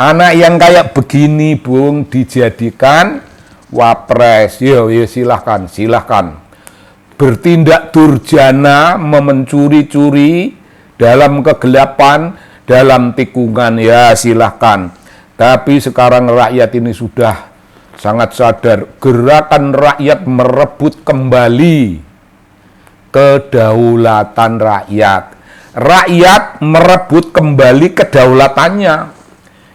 Anak yang kayak begini, Bung, dijadikan wapres. Yo, silahkan. Bertindak durjana, mencuri-curi dalam kegelapan, dalam tikungan, ya silahkan. Tapi sekarang rakyat ini sudah sangat sadar. Gerakan rakyat merebut kembali kedaulatan rakyat. Rakyat merebut kembali kedaulatannya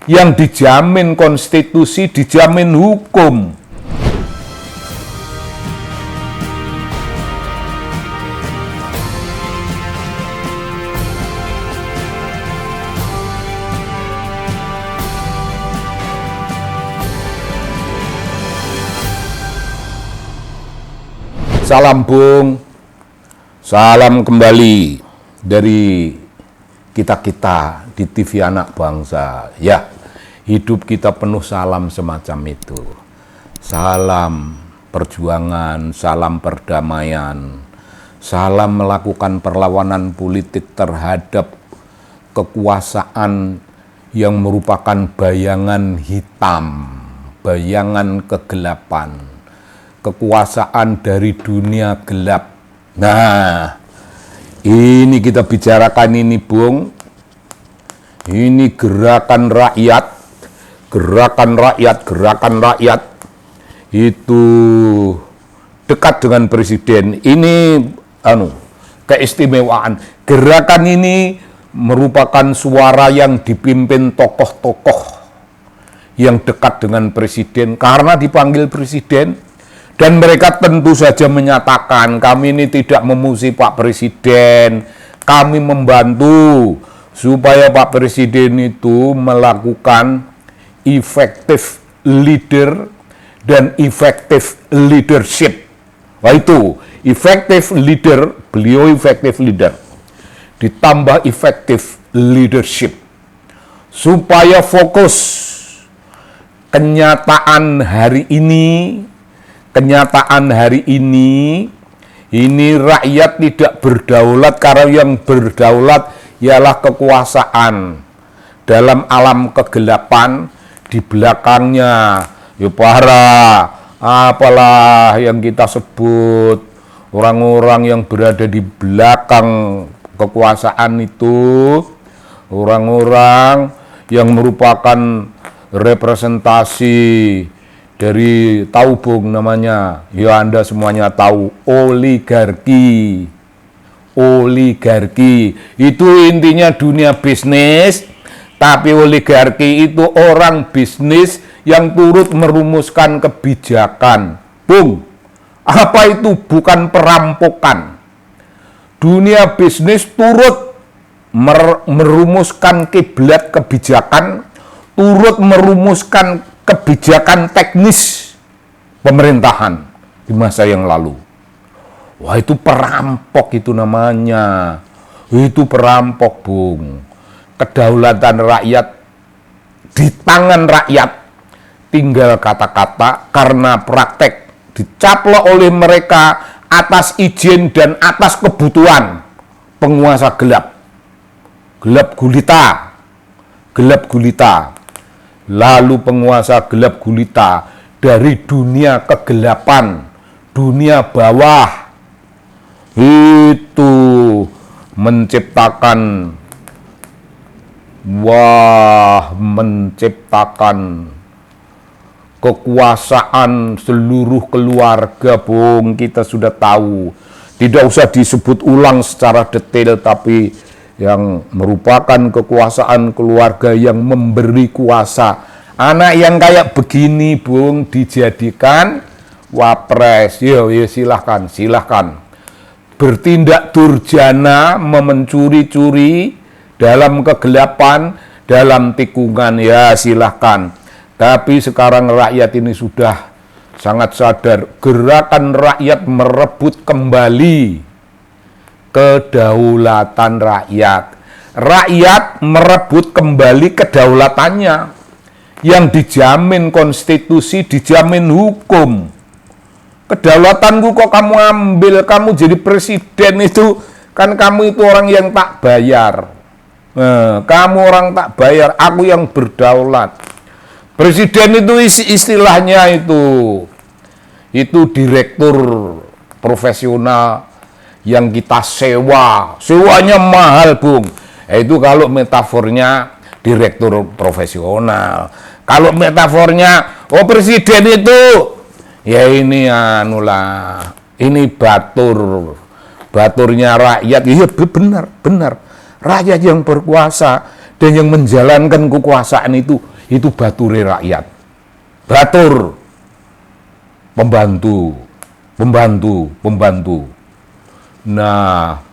yang dijamin konstitusi, dijamin hukum. Salam Bung, salam kembali dari kita-kita di TV Anak Bangsa. Ya, hidup kita penuh salam semacam itu. Salam perjuangan, salam perdamaian, salam melakukan perlawanan politik terhadap kekuasaan yang merupakan bayangan hitam, bayangan kegelapan. Kekuasaan dari dunia gelap. Nah, ini kita bicarakan ini, Bung. Ini gerakan rakyat itu dekat dengan presiden. Ini keistimewaan. Gerakan ini merupakan suara yang dipimpin tokoh-tokoh yang dekat dengan presiden karena dipanggil presiden. Dan mereka tentu saja menyatakan, kami ini tidak memuji Pak Presiden, kami membantu supaya Pak Presiden itu melakukan effective leader dan effective leadership. Wah itu, effective leader, beliau effective leader, ditambah effective leadership. Supaya fokus kenyataan hari ini rakyat tidak berdaulat karena yang berdaulat ialah kekuasaan dalam alam kegelapan. Di belakangnya ya apalah yang kita sebut orang-orang yang berada di belakang kekuasaan itu, orang-orang yang merupakan representasi dari, tahu Bung namanya, ya Anda semuanya tahu, oligarki. Itu intinya dunia bisnis, tapi oligarki itu orang bisnis yang turut merumuskan kebijakan. Bung, apa itu bukan perampokan? Dunia bisnis turut merumuskan kiblat kebijakan, turut merumuskan kebijakan teknis pemerintahan di masa yang lalu. Wah itu perampok itu namanya. Itu perampok, Bung. Kedaulatan rakyat di tangan rakyat. Tinggal kata-kata karena praktek dicaplok oleh mereka atas izin dan atas kebutuhan penguasa gelap. Gelap gulita. Lalu penguasa gelap gulita dari dunia kegelapan, dunia bawah, itu menciptakan kekuasaan seluruh keluarga, Bung. Kita sudah tahu, tidak usah disebut ulang secara detail, tapi yang merupakan kekuasaan keluarga yang memberi kuasa. Anak yang kayak begini, Bung, dijadikan wapres. Yo, silahkan. Bertindak durjana, mencuri-curi dalam kegelapan, dalam tikungan, ya silahkan. Tapi sekarang rakyat ini sudah sangat sadar. Gerakan rakyat merebut kembali kedaulatan rakyat. Rakyat merebut kembali kedaulatannya yang dijamin konstitusi, dijamin hukum. Kedaulatanku kok kamu ambil, kamu jadi presiden itu, kan kamu itu orang yang tak bayar. Kamu orang tak bayar, aku yang berdaulat. Presiden itu istilahnya itu direktur profesional yang kita sewa. Sewanya mahal, Bung. Itu kalau metafornya direktur profesional. Kalau metafornya, presiden itu, ya ini ini baturnya rakyat. Iya benar. Rakyat yang berkuasa dan yang menjalankan kekuasaan itu bature rakyat. Batur, pembantu. Nah,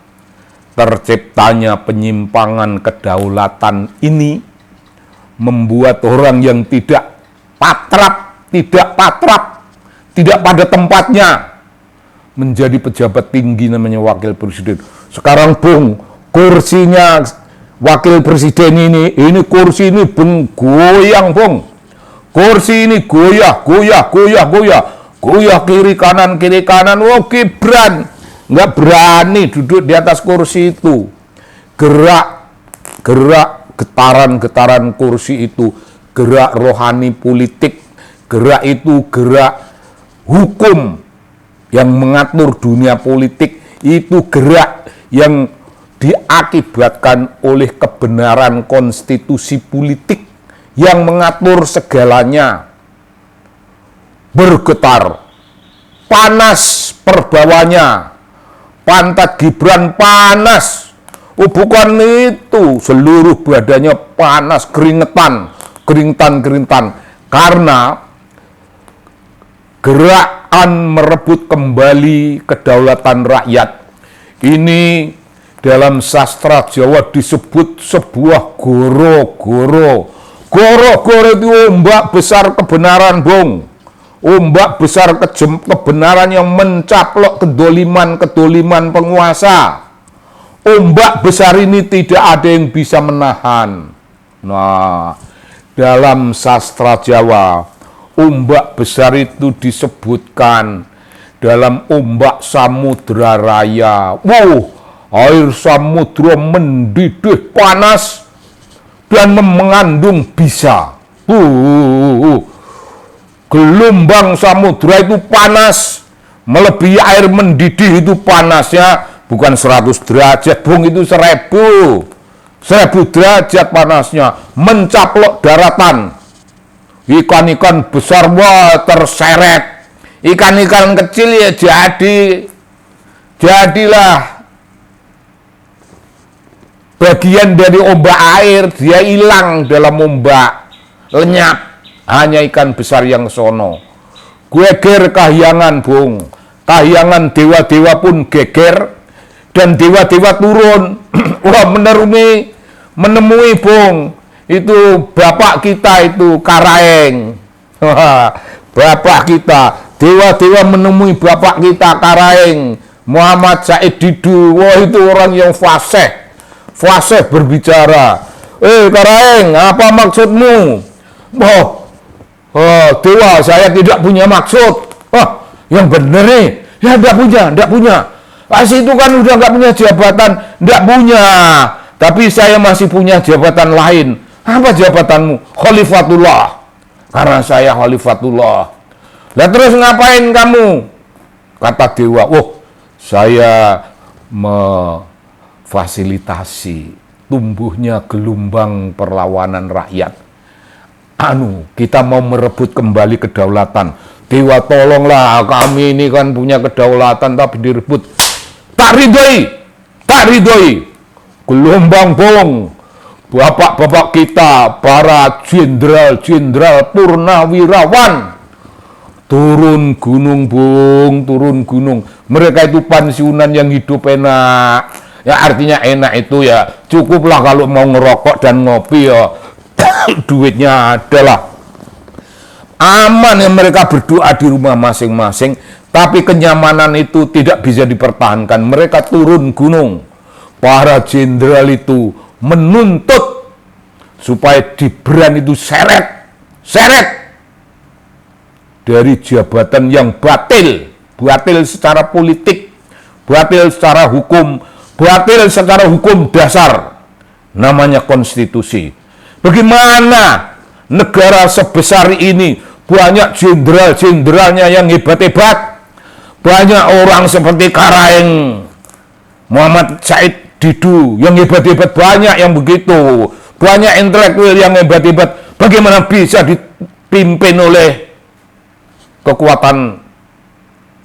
terciptanya penyimpangan kedaulatan ini membuat orang yang tidak patrap, tidak pada tempatnya menjadi pejabat tinggi namanya wakil presiden. Sekarang, Bung, kursinya wakil presiden ini kursi ini, Bung, goyang, Bung. Kursi ini goyah kiri kanan. Gibran nggak berani duduk di atas kursi itu. Gerak getaran kursi itu, gerak rohani politik, gerak hukum yang mengatur dunia politik, itu gerak yang diakibatkan oleh kebenaran konstitusi politik yang mengatur segalanya. Bergetar, panas perbawanya, pantat Gibran panas. Bukan itu, seluruh badannya panas, keringetan, karena gerakan merebut kembali kedaulatan rakyat ini dalam sastra Jawa disebut sebuah goro-goro. Goro-goro itu ombak besar kebenaran, Bung. Ombak besar kebenaran yang mencaplok kedoliman penguasa. Ombak besar ini tidak ada yang bisa menahan. Nah, dalam sastra Jawa, ombak besar itu disebutkan dalam ombak Samudra Raya. Wow, air samudra mendidih panas dan mengandung bisa. Gelombang samudra itu panas, melebihi air mendidih itu panasnya bukan 100 derajat, Bung, itu 1000 derajat panasnya, mencaplok daratan. Ikan-ikan besar terseret, ikan-ikan kecil ya jadilah bagian dari ombak air, dia hilang dalam ombak, lenyap. Hanya ikan besar yang sono. Geger kahyangan, Bung. Kahyangan dewa-dewa pun geger, dan dewa-dewa turun. Wah, menemui, Bung, itu bapak kita itu Karaeng. Bapak kita, dewa-dewa menemui bapak kita Karaeng, Muhammad Said Didu. Wah, itu orang yang fasih berbicara. Karaeng, apa maksudmu? Dewa, saya tidak punya maksud. Yang benar nih, ya enggak punya. Itu kan udah enggak punya jabatan, enggak punya. Tapi saya masih punya jabatan lain. Apa jabatanmu? Khalifatullah. Karena saya Khalifatullah. Lah terus ngapain kamu? Kata dewa, saya memfasilitasi tumbuhnya gelombang perlawanan rakyat. Kita mau merebut kembali kedaulatan. Dewa, tolonglah, kami ini kan punya kedaulatan tapi direbut. Tak ridhoi. Gelombang, Bung. Bapak-bapak kita, para jenderal purnawirawan, turun gunung, Bung, turun gunung. Mereka itu pensiunan yang hidup enak. Ya, artinya enak itu ya cukuplah kalau mau ngerokok dan ngopi ya. Duitnya adalah aman ya, mereka berdoa di rumah masing-masing, tapi kenyamanan itu tidak bisa dipertahankan. Mereka turun gunung. Para jenderal itu menuntut supaya Gibran itu seret dari jabatan yang batil secara politik, batil secara hukum dasar. namanya konstitusi. Bagaimana negara sebesar ini banyak jenderal-jenderalnya yang hebat-hebat, banyak orang seperti Karaeng, Muhammad Said Didu yang hebat-hebat, banyak yang begitu, banyak intelektual yang hebat-hebat. Bagaimana bisa dipimpin oleh kekuatan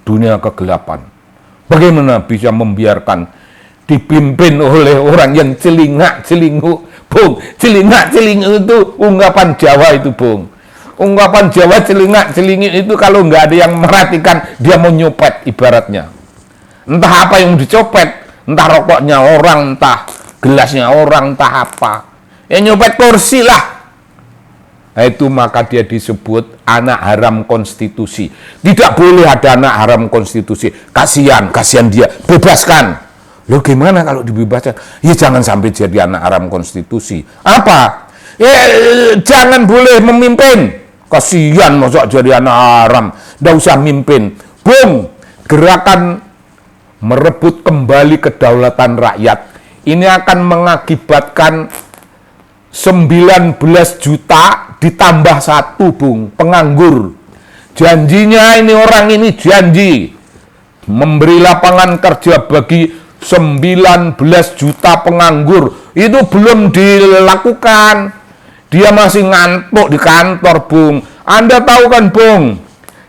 dunia kegelapan? Bagaimana bisa membiarkan dipimpin oleh orang yang celingak-celinguk? Bung, celingak-celinguk itu ungkapan Jawa itu, Bung. Ungkapan Jawa celingak-celinguk itu kalau nggak ada yang merhatikan, dia mau nyopet ibaratnya. Entah apa yang dicopet, entah rokoknya orang, entah gelasnya orang, entah apa. Ya nyopet kursi lah. Nah, itu maka dia disebut anak haram konstitusi. Tidak boleh ada anak haram konstitusi. Kasihan dia, bebaskan. Loh gimana kalau dibebaskan? Ya jangan sampai jadi anak haram konstitusi. Apa? Ya jangan boleh memimpin. Kasihan masa jadi anak haram. Nggak usah mimpin. Bung, gerakan merebut kembali kedaulatan rakyat ini akan mengakibatkan 19 juta ditambah 1, Bung, penganggur. Janjinya ini orang ini janji memberi lapangan kerja bagi 19 juta penganggur. Itu belum dilakukan. Dia masih ngantuk di kantor, Bung. Anda tahu kan, Bung,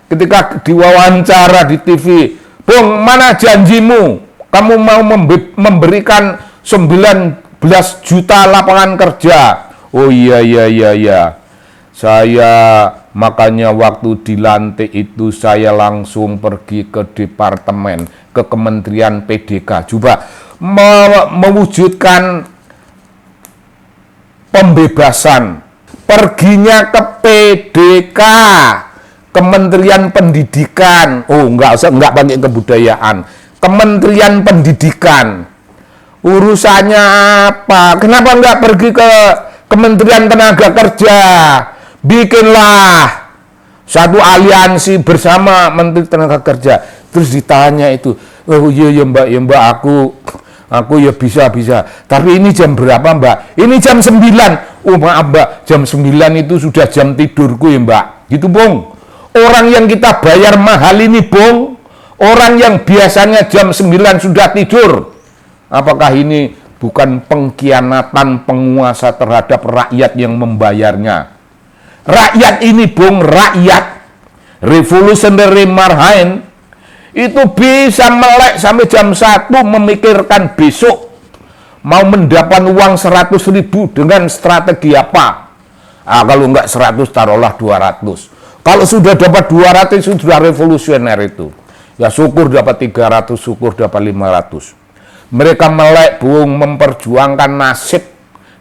ketika diwawancara di TV, Bung, mana janjimu? Kamu mau memberikan 19 juta lapangan kerja. Oh iya. Saya makanya waktu dilantik itu saya langsung pergi ke departemen, ke Kementerian PDK. Coba mewujudkan pembebasan. Perginya ke PDK, Kementerian Pendidikan. Oh, enggak pakai kebudayaan. Kementerian Pendidikan. Urusannya apa? Kenapa enggak pergi ke Kementerian Tenaga Kerja? Bikinlah satu aliansi bersama Menteri Tenaga Kerja. Terus ditanya itu, oh iya mbak, aku ya bisa. Tapi ini jam berapa, Mbak? Ini jam 9. Oh maaf, Mbak, jam 9 itu sudah jam tidurku ya, Mbak. Gitu, Bung. Orang yang kita bayar mahal ini, Bung, orang yang biasanya jam 9 sudah tidur. Apakah ini bukan pengkhianatan penguasa terhadap rakyat yang membayarnya? Rakyat ini, Bung, rakyat Revolutionary Marhain itu bisa melek sampai jam 1 memikirkan besok mau mendapat uang 100.000 dengan strategi apa. Kalau enggak 100, taruhlah 200. Kalau sudah dapat 200 itu sudah revolusioner itu. Ya syukur dapat 300, syukur dapat 500. Mereka melek, Bung, memperjuangkan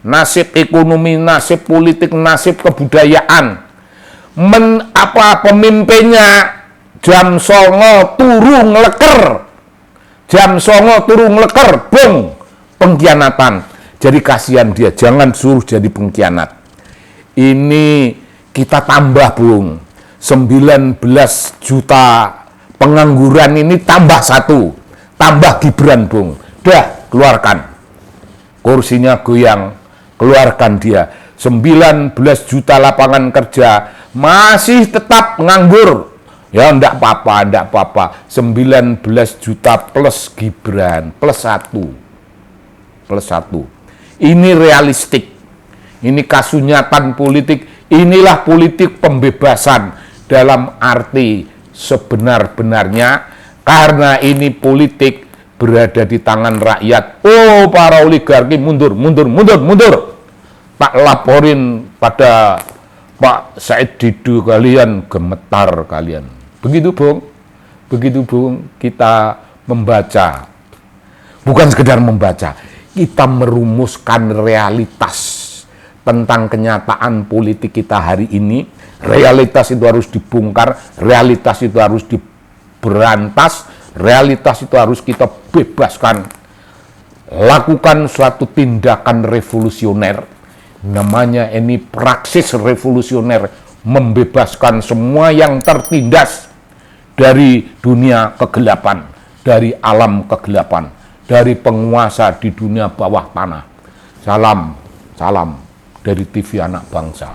nasib ekonomi, nasib politik, nasib kebudayaan. Pemimpinnya jam 09 turu ngleker. Jam 09 turu ngleker, Bung, pengkhianatan. Jadi kasihan dia, jangan suruh jadi pengkhianat. Ini kita tambah, Bung. 19 juta pengangguran ini tambah 1. Tambah Gibran, Bung. Dah, keluarkan. Kursinya goyang, keluarkan dia. 19 juta lapangan kerja, masih tetap nganggur. Ya, enggak apa-apa. 19 juta plus Gibran, plus 1. Ini realistik. Ini kasunyatan politik. Inilah politik pembebasan dalam arti sebenar-benarnya, karena ini politik berada di tangan rakyat. Oh, para oligarki mundur. Tak laporin pada Pak Said Didu, kalian gemetar kalian. Begitu, Bung, kita membaca. Bukan sekedar membaca, kita merumuskan realitas tentang kenyataan politik kita hari ini. Realitas itu harus dibongkar, realitas itu harus diberantas, realitas itu harus kita bebaskan. Lakukan suatu tindakan revolusioner. Namanya ini praksis revolusioner, membebaskan semua yang tertindas dari dunia kegelapan, dari alam kegelapan, dari penguasa di dunia bawah tanah. Salam, salam dari TV Anak Bangsa.